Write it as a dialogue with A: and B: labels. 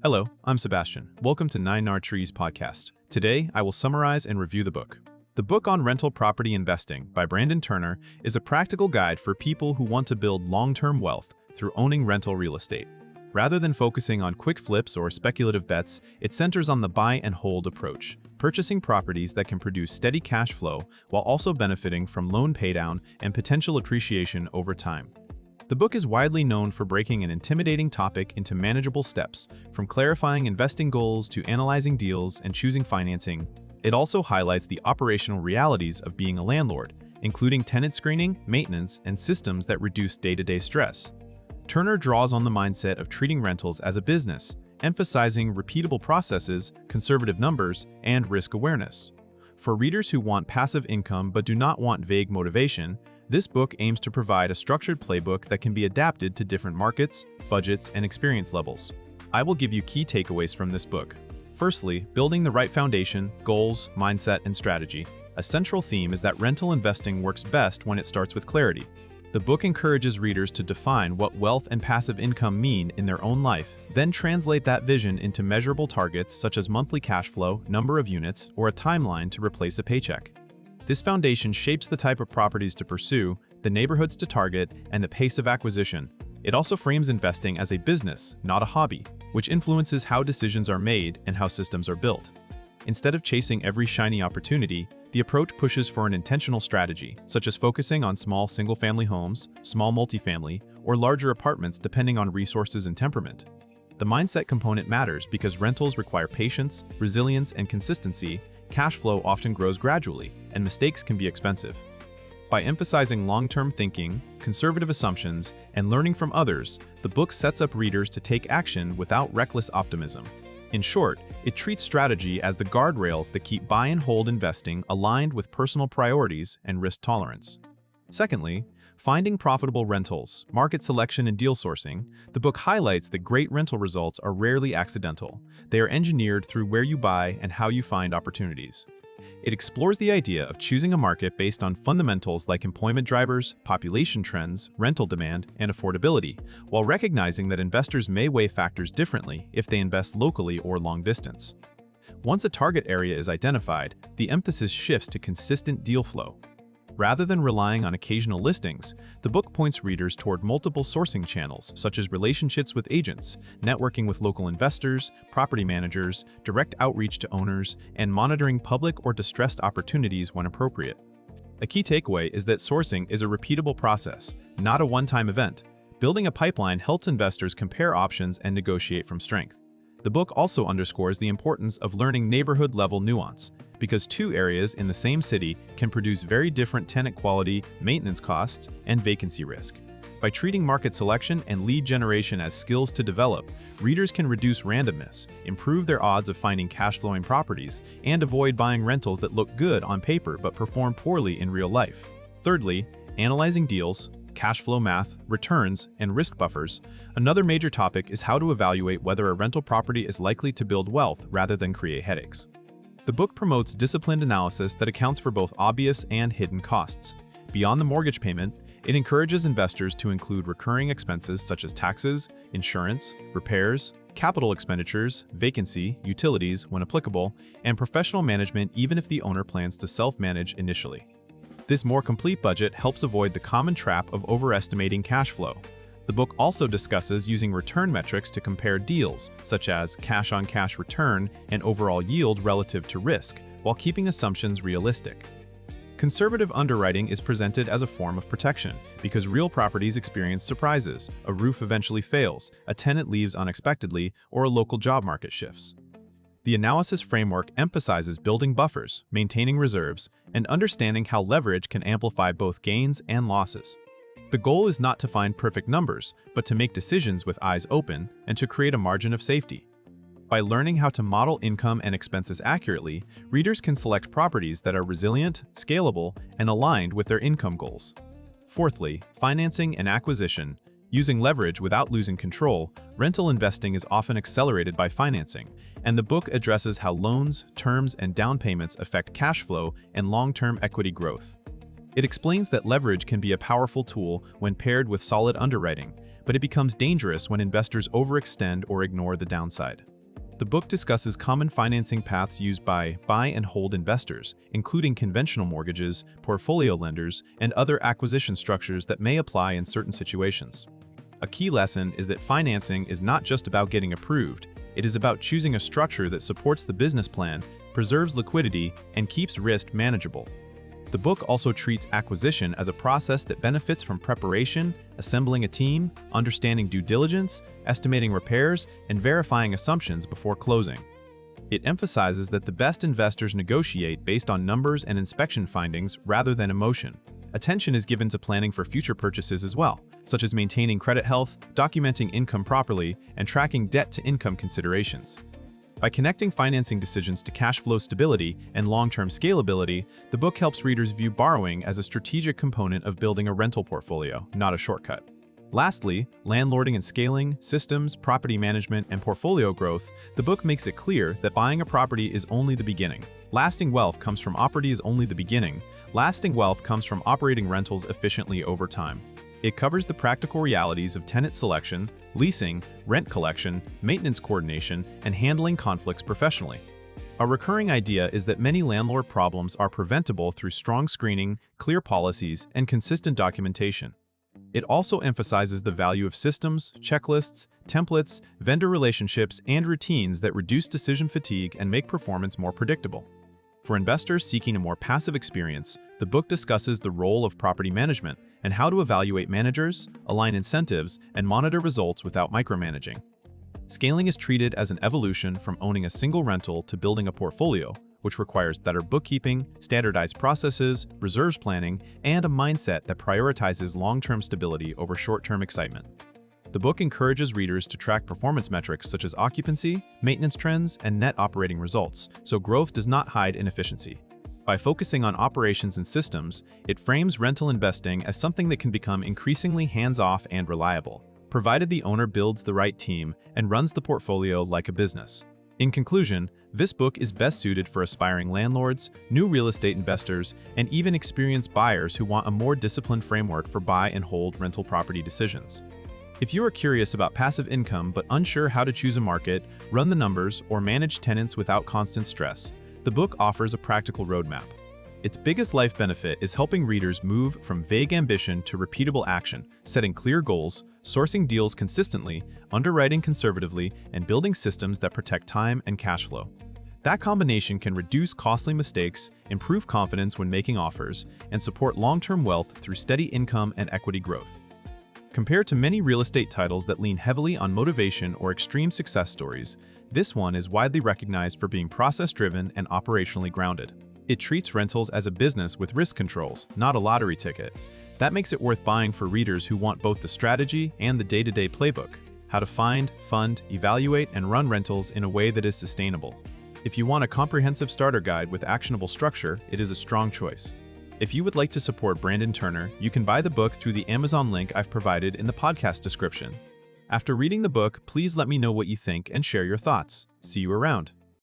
A: Hello, I'm Sebastian. Welcome to Nine Nar Trees podcast. Today, I will summarize and review the book. The book on rental property investing by Brandon Turner is a practical guide for people who want to build long-term wealth through owning rental real estate. Rather than focusing on quick flips or speculative bets, it centers on the buy and hold approach, purchasing properties that can produce steady cash flow while also benefiting from loan paydown and potential appreciation over time. The book is widely known for breaking an intimidating topic into manageable steps, from clarifying investing goals to analyzing deals and choosing financing. It also highlights the operational realities of being a landlord, including tenant screening, maintenance, and systems that reduce day-to-day stress. Turner draws on the mindset of treating rentals as a business, emphasizing repeatable processes, conservative numbers, and risk awareness. For readers who want passive income but do not want vague motivation, this book aims to provide a structured playbook that can be adapted to different markets, budgets, and experience levels. I will give you key takeaways from this book. Firstly, building the right foundation, goals, mindset, and strategy. A central theme is that rental investing works best when it starts with clarity. The book encourages readers to define what wealth and passive income mean in their own life, then translate that vision into measurable targets such as monthly cash flow, number of units, or a timeline to replace a paycheck. This foundation shapes the type of properties to pursue, the neighborhoods to target, and the pace of acquisition. It also frames investing as a business, not a hobby, which influences how decisions are made and how systems are built. Instead of chasing every shiny opportunity, the approach pushes for an intentional strategy, such as focusing on small single-family homes, small multifamily, or larger apartments depending on resources and temperament. The mindset component matters because rentals require patience, resilience, and consistency. Cash flow often grows gradually, and mistakes can be expensive. By emphasizing long-term thinking, conservative assumptions, and learning from others, the book sets up readers to take action without reckless optimism. In short, it treats strategy as the guardrails that keep buy and hold investing aligned with personal priorities and risk tolerance. Secondly, finding profitable rentals, market selection, and deal sourcing. The book highlights that great rental results are rarely accidental. They are engineered through where you buy and how you find opportunities. It explores the idea of choosing a market based on fundamentals like employment drivers, population trends, rental demand, and affordability, while recognizing that investors may weigh factors differently if they invest locally or long distance. Once a target area is identified, the emphasis shifts to consistent deal flow. Rather than relying on occasional listings, the book points readers toward multiple sourcing channels, such as relationships with agents, networking with local investors, property managers, direct outreach to owners, and monitoring public or distressed opportunities when appropriate. A key takeaway is that sourcing is a repeatable process, not a one-time event. Building a pipeline helps investors compare options and negotiate from strength. The book also underscores the importance of learning neighborhood-level nuance, because two areas in the same city can produce very different tenant quality, maintenance costs, and vacancy risk. By treating market selection and lead generation as skills to develop, readers can reduce randomness, improve their odds of finding cash-flowing properties, and avoid buying rentals that look good on paper but perform poorly in real life. Thirdly, analyzing deals, cash flow math, returns, and risk buffers. Another major topic is how to evaluate whether a rental property is likely to build wealth rather than create headaches. The book promotes disciplined analysis that accounts for both obvious and hidden costs. Beyond the mortgage payment, it encourages investors to include recurring expenses such as taxes, insurance, repairs, capital expenditures, vacancy, utilities when applicable, and professional management even if the owner plans to self-manage initially. This more complete budget helps avoid the common trap of overestimating cash flow. The book also discusses using return metrics to compare deals, such as cash-on-cash return and overall yield relative to risk, while keeping assumptions realistic. Conservative underwriting is presented as a form of protection, because real properties experience surprises, a roof eventually fails, a tenant leaves unexpectedly, or a local job market shifts. The analysis framework emphasizes building buffers, maintaining reserves, and understanding how leverage can amplify both gains and losses. The goal is not to find perfect numbers, but to make decisions with eyes open and to create a margin of safety. By learning how to model income and expenses accurately, readers can select properties that are resilient, scalable, and aligned with their income goals. Fourthly, financing and acquisition. Using leverage without losing control, rental investing is often accelerated by financing, and the book addresses how loans, terms, and down payments affect cash flow and long-term equity growth. It explains that leverage can be a powerful tool when paired with solid underwriting, but it becomes dangerous when investors overextend or ignore the downside. The book discusses common financing paths used by buy and hold investors, including conventional mortgages, portfolio lenders, and other acquisition structures that may apply in certain situations. A key lesson is that financing is not just about getting approved, it is about choosing a structure that supports the business plan, preserves liquidity, and keeps risk manageable. The book also treats acquisition as a process that benefits from preparation, assembling a team, understanding due diligence, estimating repairs, and verifying assumptions before closing. It emphasizes that the best investors negotiate based on numbers and inspection findings rather than emotion. Attention is given to planning for future purchases as well, such as maintaining credit health, documenting income properly, and tracking debt-to-income considerations. By connecting financing decisions to cash flow stability and long-term scalability, the book helps readers view borrowing as a strategic component of building a rental portfolio, not a shortcut. Lastly, landlording and scaling, systems, property management, and portfolio growth, the book makes it clear that buying a property is only the beginning. Lasting wealth comes from operating rentals efficiently over time. It covers the practical realities of tenant selection, leasing, rent collection, maintenance coordination, and handling conflicts professionally. A recurring idea is that many landlord problems are preventable through strong screening, clear policies, and consistent documentation. It also emphasizes the value of systems, checklists, templates, vendor relationships, and routines that reduce decision fatigue and make performance more predictable. For investors seeking a more passive experience, the book discusses the role of property management and how to evaluate managers, align incentives, and monitor results without micromanaging. Scaling is treated as an evolution from owning a single rental to building a portfolio, which requires better bookkeeping, standardized processes, reserves planning, and a mindset that prioritizes long-term stability over short-term excitement. The book encourages readers to track performance metrics such as occupancy, maintenance trends, and net operating results, so growth does not hide inefficiency. By focusing on operations and systems, it frames rental investing as something that can become increasingly hands-off and reliable, provided the owner builds the right team and runs the portfolio like a business. In conclusion, this book is best suited for aspiring landlords, new real estate investors, and even experienced buyers who want a more disciplined framework for buy and hold rental property decisions. If you are curious about passive income but unsure how to choose a market, run the numbers, or manage tenants without constant stress, the book offers a practical roadmap. Its biggest life benefit is helping readers move from vague ambition to repeatable action, setting clear goals, sourcing deals consistently, underwriting conservatively, and building systems that protect time and cash flow. That combination can reduce costly mistakes, improve confidence when making offers, and support long-term wealth through steady income and equity growth. Compared to many real estate titles that lean heavily on motivation or extreme success stories, this one is widely recognized for being process-driven and operationally grounded. It treats rentals as a business with risk controls, not a lottery ticket. That makes it worth buying for readers who want both the strategy and the day-to-day playbook, how to find, fund, evaluate, and run rentals in a way that is sustainable. If you want a comprehensive starter guide with actionable structure, it is a strong choice. If you would like to support Brandon Turner, you can buy the book through the Amazon link I've provided in the podcast description. After reading the book, please let me know what you think and share your thoughts. See you around.